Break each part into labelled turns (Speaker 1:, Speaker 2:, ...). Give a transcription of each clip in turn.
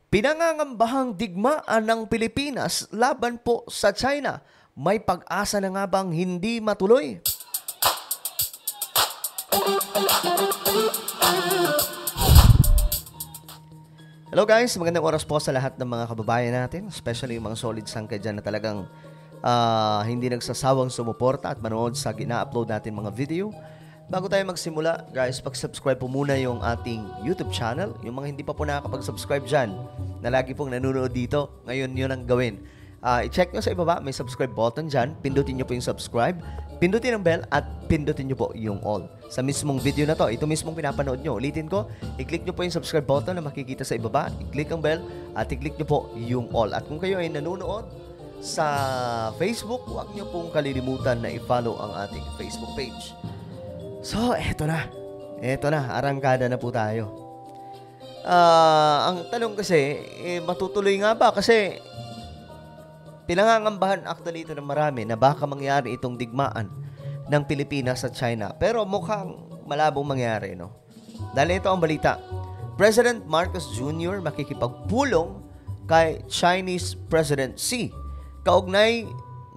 Speaker 1: Pinangangambahang digmaan ng Pilipinas laban po sa China. May pag-asa na nga bang hindi matuloy? Hello guys, magandang oras po sa lahat ng mga kababayan natin, especially yung mga solid sangkay dyan na talagang hindi nagsasawang sumuporta at manood sa gina-upload natin mga video. Bago tayo magsimula, guys, pag-subscribe po muna yung ating YouTube channel. Yung mga hindi pa po nakakapag-subscribe dyan, na lagi pong nanonood dito, ngayon yun ang gawin. I-check nyo sa ibaba, may subscribe button dyan. Pindutin nyo po yung subscribe, pindutin ang bell, at pindutin nyo po yung all. Sa mismong video na to, ito mismong pinapanood nyo. Ulitin ko, i-click nyo po yung subscribe button na makikita sa ibaba, i-click ang bell, at i-click nyo po yung all. At kung kayo ay nanonood sa Facebook, huwag nyo pong kalilimutan na i-follow ang ating Facebook page. So, eto na. Eto na, arangkada na po tayo. Ang tanong kasi, matutuloy nga ba? Kasi, pinangangambahan actually ito ng marami na baka mangyari itong digmaan ng Pilipinas at China. Pero mukhang malabong mangyari, no? Dahil ito ang balita. President Marcos Jr. makikipagpulong kay Chinese President Xi kaugnay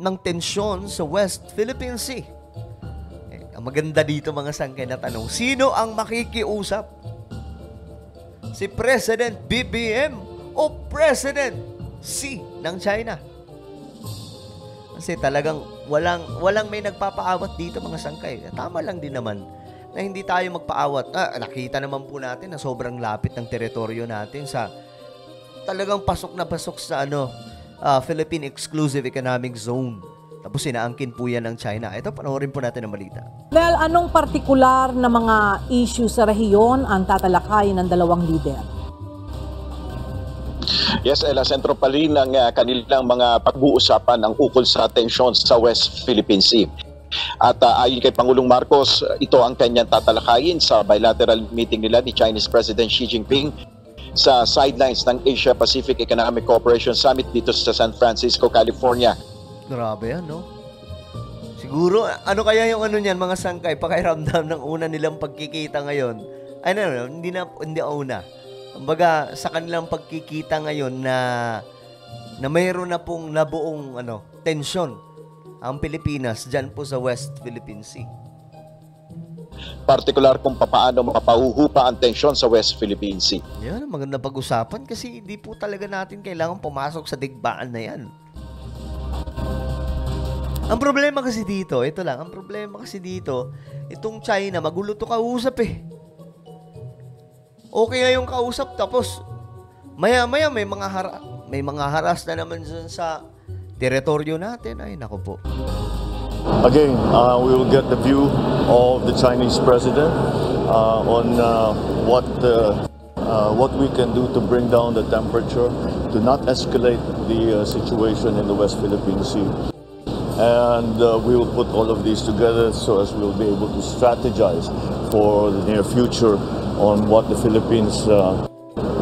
Speaker 1: ng tensyon sa West Philippine Sea. Ang maganda dito mga sangkay na tanong, sino ang makikiusap? Si President BBM o President Xi ng China? Kasi talagang walang may nagpapaawat dito mga sangkay. Tama lang din naman na hindi tayo magpaawat. Nakita naman po natin na sobrang lapit ng teritoryo natin sa talagang pasok na pasok sa Philippine Exclusive Economic Zone. Tapos sinaangkin po yan ng China. Ito, panoorin po natin ang balita.
Speaker 2: Well, anong partikular na mga issue sa rehiyon ang tatalakayin ng dalawang lider?
Speaker 3: Yes, Ella, sentro pa rin ng kanilang mga pag-uusapan ang ukol sa tensyon sa West Philippine Sea. At ayon kay Pangulong Marcos, ito ang kanyang tatalakayin sa bilateral meeting nila ni Chinese President Xi Jinping sa sidelines ng Asia-Pacific Economic Cooperation Summit dito sa San Francisco, California. Grabe
Speaker 1: yan, no? Siguro, ano kaya yung niyan, mga sangkay, pakiramdam ng una nilang pagkikita ngayon? Ay, hindi una. Kumbaga, sa kanilang pagkikita ngayon na mayroon na pong nabuong tensyon ang Pilipinas dyan po sa West Philippine Sea.
Speaker 3: Partikular kung paano mapahuhupa ang tensyon sa West Philippine Sea.
Speaker 1: Yan, maganda pag-usapan kasi hindi po talaga natin kailangan pumasok sa digmaan na yan. Ang problema kasi dito, ito lang, ang problema kasi dito, itong China, magulo to kausap eh. Okay nga yung kausap, tapos maya-maya may mga haras na naman dyan sa teritoryo natin. Ay, naku po.
Speaker 4: Again, we will get the view of the Chinese president on what we can do to bring down the temperature, to not escalate the situation in the West Philippine Sea. And we will put all of these together so as we will be able to strategize for the near future on what the Philippines'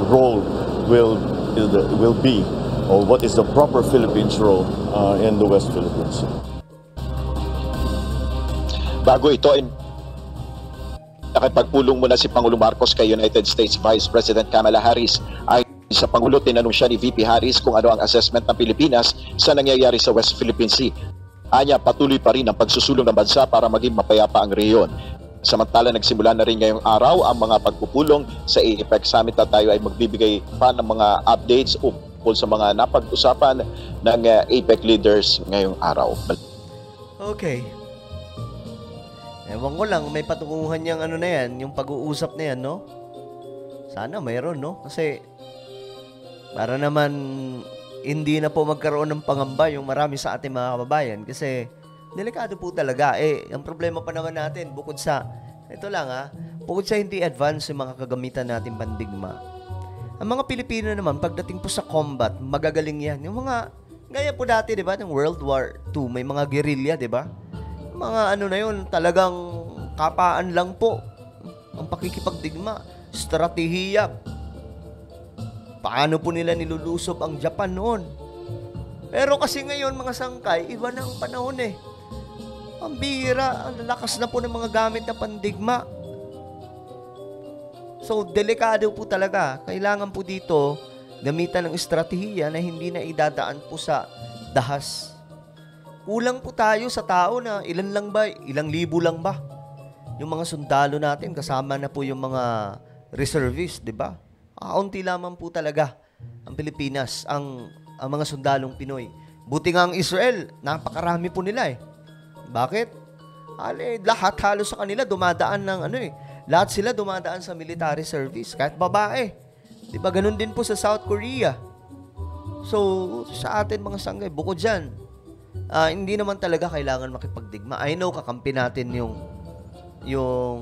Speaker 4: role will be, or what is the proper Philippines role in the West Philippines.
Speaker 3: Bago ito, nakipagpulong muna si Pangulong Marcos kay United States Vice President Kamala Harris. Ay sa Pangulo, tinanong siya ni VP Harris kung ano ang assessment ng Pilipinas sa nangyayari sa West Philippine Sea. Anya, patuloy pa rin ang pagsusulong ng bansa para maging mapayapa ang rehiyon. Samantala, nagsimula na rin ngayong araw ang mga pagpupulong sa APEC Summit at tayo ay magbibigay pa ng mga updates ukol sa mga napag-usapan ng APEC leaders ngayong araw.
Speaker 1: Okay. Ewan ko lang, may patunguhan niyang na yan, yung pag-uusap na yan, no? Sana mayroon, no? Kasi para naman hindi na po magkaroon ng pangamba yung marami sa ating mga kababayan kasi delikado po talaga. Ang problema pa naman natin, bukod sa, ito lang bukod sa hindi advance yung mga kagamitan natin pandigma, ang mga Pilipino naman, pagdating po sa combat, magagaling yan. Yung mga, gaya po dati, di ba, ng World War II, may mga guerrilla, di ba? Mga na yun, talagang kapaan lang po ang pakikipagdigma, stratehiya. Paano po nila nilulusob ang Japan noon? Pero kasi ngayon, mga sangkay, iba na ang panahon eh. Ang bihira, ang lakas na po ng mga gamit na pandigma. So, delikado po talaga. Kailangan po dito gamitan ng estratehiya na hindi na idadaan po sa dahas. Kulang po tayo sa tao na ilan lang ba, ilang libo lang ba? Yung mga sundalo natin, kasama na po yung mga reservists, di ba? Kaunti lamang po talaga ang Pilipinas, ang mga sundalong Pinoy. Buti nga ang Israel, napakarami po nila eh. Bakit? Lahat halos sa kanila dumadaan ng lahat sila dumadaan sa military service, kahit babae. Di ba ganun din po sa South Korea? So, sa atin mga sanggay, bukod dyan, hindi naman talaga kailangan makipagdigma. I know, kakampi natin yung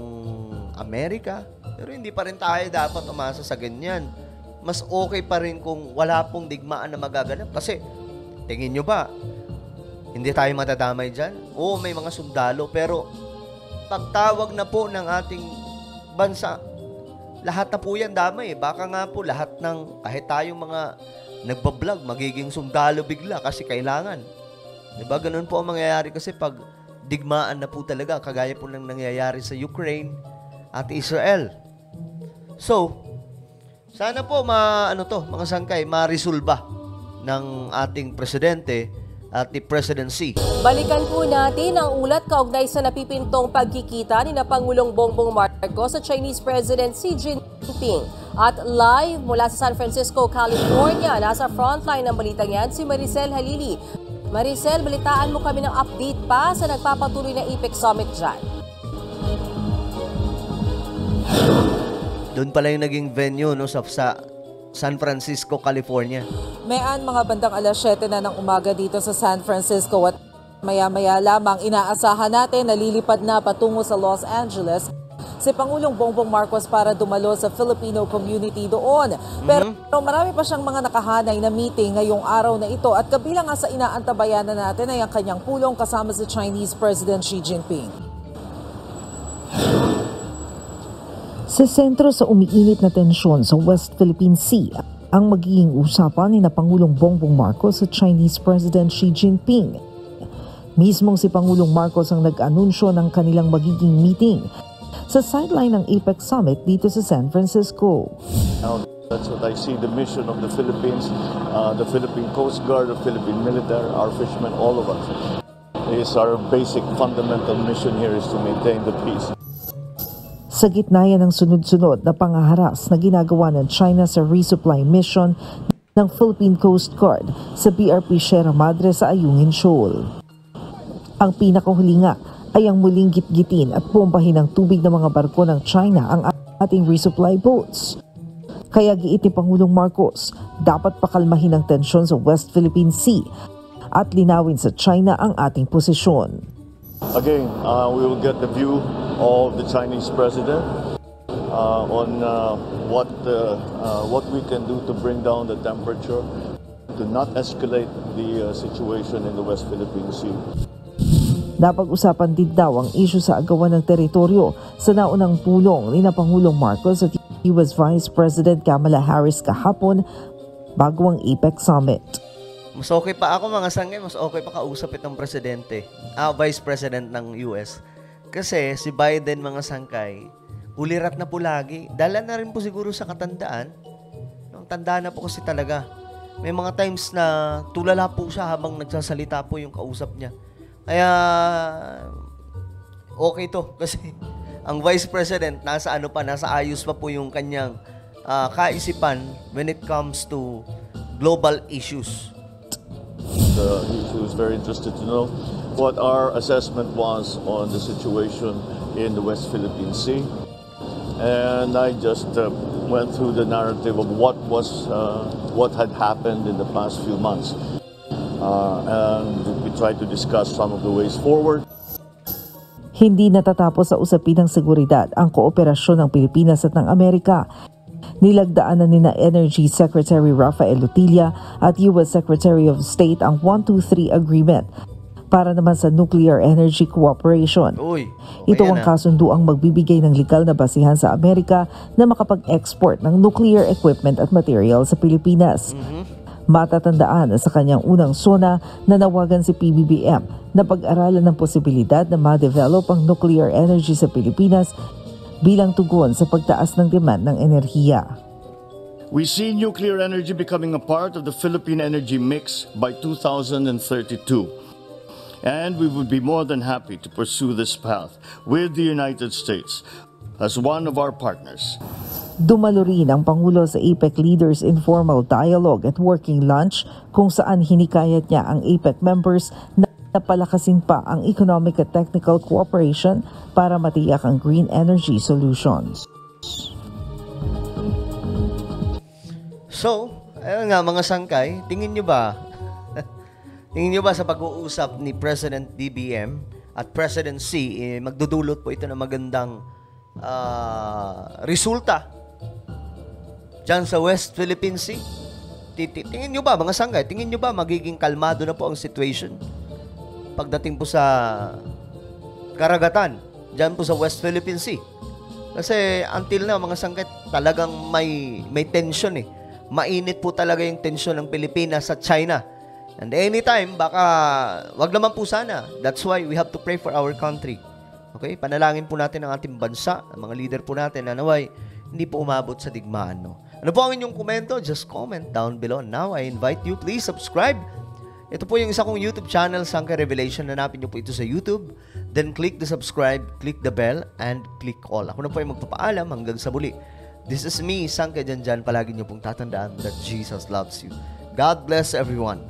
Speaker 1: Amerika, pero hindi pa rin tayo dapat umasa sa ganyan. Mas okay pa rin kung wala pong digmaan na magaganap. Kasi, tingin nyo ba, hindi tayo matadamay dyan? Oo, may mga sundalo, pero pagtawag na po ng ating bansa, lahat na po yan damay. Baka nga po lahat ng, kahit tayong mga nagbablog, magiging sundalo bigla kasi kailangan. Diba? Ganun po ang mangyayari kasi pag digmaan na po talaga, kagaya po ng nangyayari sa Ukraine at Israel. So, sana po mga sangkay, ma-resolba ng ating presidente at the presidency.
Speaker 5: Balikan po natin ang ulat kaugnay sa napipintong pagkikita ni na Pangulong Bongbong Marcos sa Chinese President Xi Jinping. At live mula sa San Francisco, California, nasa frontline ng balitang yan si Maricel Halili. Maricel, balitaan mo kami ng update pa sa nagpapatuloy na APEC Summit dyan.
Speaker 1: Doon pala yung naging venue sa San Francisco, California.
Speaker 2: Mayan, mga bandang alas 7 na ng umaga dito sa San Francisco at maya-maya lamang inaasahan natin na lilipad na patungo sa Los Angeles si Pangulong Bongbong Marcos para dumalo sa Filipino community doon. Pero marami pa siyang mga nakahanay na meeting ngayong araw na ito at kabilang nga sa inaantabayan na natin ay ang kanyang pulong kasama si Chinese President Xi Jinping. Sa sentro sa umiinit na tensyon sa West Philippine Sea, ang magiging usapan ni na Pangulong Bongbong Marcos sa Chinese President Xi Jinping. Mismong si Pangulong Marcos ang nag-anunsyo ng kanilang magiging meeting sa sideline ng APEC Summit dito sa San Francisco.
Speaker 4: Now, that's what I see the mission of the Philippines, the Philippine Coast Guard, the Philippine military, our fishermen, all of us. Is our basic fundamental mission here is to maintain the peace.
Speaker 2: Sa gitna yan ng sunod-sunod na pangaharas na ginagawa ng China sa resupply mission ng Philippine Coast Guard sa BRP Sierra Madre sa Ayungin Shoal. Ang pinakahuli nga ay ang muling gitgitin at pompahin ng tubig ng mga barko ng China ang ating resupply boats. Kaya giit ni Pangulong Marcos, dapat pakalmahin ang tensyon sa West Philippine Sea at linawin sa China ang ating posisyon.
Speaker 4: Again, we will get the view of the Chinese president on what we can do to bring down the temperature, to not escalate the situation in the West Philippine Sea.
Speaker 2: Napag-usapan din daw ang isyu sa agawan ng teritoryo sa naunang pulong ni na Pangulong Marcos at US Vice President Kamala Harris kahapon bago ang APEC Summit.
Speaker 1: Mas okay pa ako mga sangay, mas okay pa kausap itong presidente, Vice President ng US. Kasi si Biden mga sangkay, ulirat na po lagi. Dala na rin po siguro sa katandaan. Tanda na po kasi talaga. May mga times na tulala po siya habang nagsasalita po yung kausap niya. Kaya, okay to. Kasi ang Vice President, nasa ayos pa po yung kanyang kaisipan when it comes to global issues.
Speaker 4: He was very interested to know what our assessment was on the situation in the West Philippine Sea. And I just went through the narrative of what had happened in the past few months. And we tried to discuss some of the ways forward.
Speaker 2: Hindi natatapos sa usapin ng seguridad ang kooperasyon ng Pilipinas at ng Amerika. Nilagdaanan ni na Energy Secretary Rafael Lutilla at US Secretary of State ang 123 Agreement para naman sa nuclear energy cooperation. Ito ang kasunduang magbibigay ng legal na basihan sa Amerika na makapag-export ng nuclear equipment at material sa Pilipinas. Matatandaan sa kanyang unang SONA na nawagan si PBBM na pag-aralan ng posibilidad na ma-develop ang nuclear energy sa Pilipinas bilang tugon sa pagtaas ng demand ng enerhiya.
Speaker 4: We see nuclear energy becoming a part of the Philippine energy mix by 2032. And we would be more than happy to pursue this path with the United States as one of our partners.
Speaker 2: Dumalo rin ang Pangulo sa APEC Leaders Informal Dialogue at Working Lunch kung saan hinikayat niya ang APEC members na palakasin pa ang economic at technical cooperation para matiyak ang green energy solutions.
Speaker 1: So, ayun nga mga sangkay, tingin nyo ba sa pag-uusap ni President BBM at President Xi, magdudulot po ito ng magandang resulta dyan sa West Philippine Sea? Tingin nyo ba mga sangkay, tingin nyo ba magiging kalmado na po ang situation pagdating po sa karagatan dyan po sa West Philippine Sea? Kasi until na mga sangkay talagang may tension eh. Mainit po talaga yung tension ng Pilipinas at China. And anytime, baka, wag naman po sana. That's why we have to pray for our country. Okay? Panalangin po natin ang ating bansa, ang mga leader po natin, na naway, hindi po umabot sa digmaan. No? Ano po ang inyong komento? Just comment down below. Now, I invite you, please subscribe. Ito po yung isa kong YouTube channel, Sangkay Revelation. Hanapin nyo po ito sa YouTube. Then click the subscribe, click the bell, and click all. Ako na po yung magpapaalam hanggang sa muli. This is me, Sangkay Janjan. Palagi nyo pong tatandaan that Jesus loves you. God bless everyone.